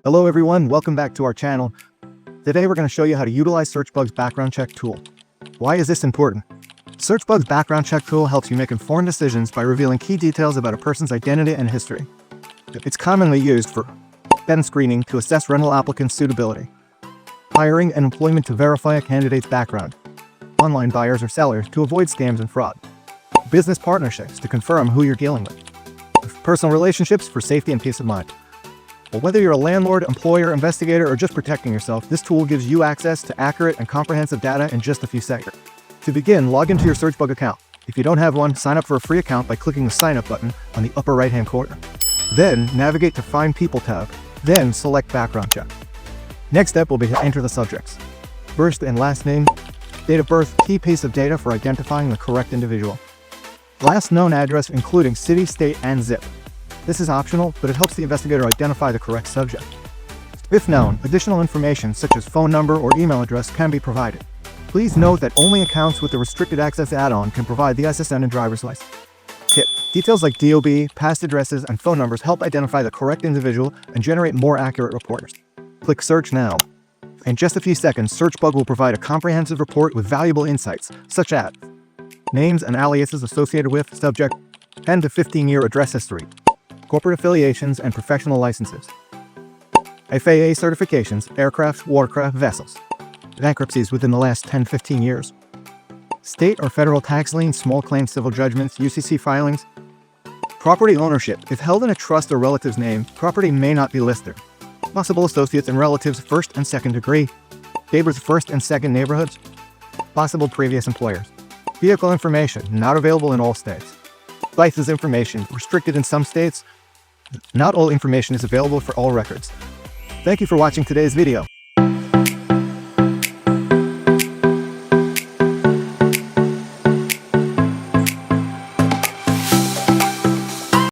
Hello everyone, welcome back to our channel. Today we're going to show you how to utilize SearchBug's background check tool. Why is this important? SearchBug's background check tool helps you make informed decisions by revealing key details about a person's identity and history. It's commonly used for background screening to assess rental applicants' suitability, hiring and employment to verify a candidate's background, online buyers or sellers to avoid scams and fraud, business partnerships to confirm who you're dealing with, personal relationships for safety and peace of mind. Well, whether you're a landlord, employer, investigator, or just protecting yourself, this tool gives you access to accurate and comprehensive data in just a few seconds. To begin, log into your SearchBug account. If you don't have one, sign up for a free account by clicking the Sign Up button on the upper right-hand corner. Then, navigate to Find People tab, then select Background Check. Next step will be to enter the subjects: first and last name, date of birth, key piece of data for identifying the correct individual, last known address including city, state, and zip. This is optional, but it helps the investigator identify the correct subject. If known, additional information such as phone number or email address can be provided. Please note that only accounts with the restricted access add-on can provide the SSN and driver's license. Tip: details like DOB, past addresses, and phone numbers help identify the correct individual and generate more accurate reports. Click Search now. In just a few seconds, SearchBug will provide a comprehensive report with valuable insights, such as names and aliases associated with subject, 10 to 15-year address history, corporate affiliations and professional licenses, FAA certifications, aircraft, watercraft, vessels, bankruptcies within the last 10-15 years, state or federal tax liens, small claims, civil judgments, UCC filings, property ownership. If held in a trust or relative's name, property may not be listed. Possible associates and relatives, first and second degree, neighbors, first and second neighborhoods, possible previous employers, vehicle information, not available in all states, license information, restricted in some states. Not all information is available for all records. Thank you for watching today's video.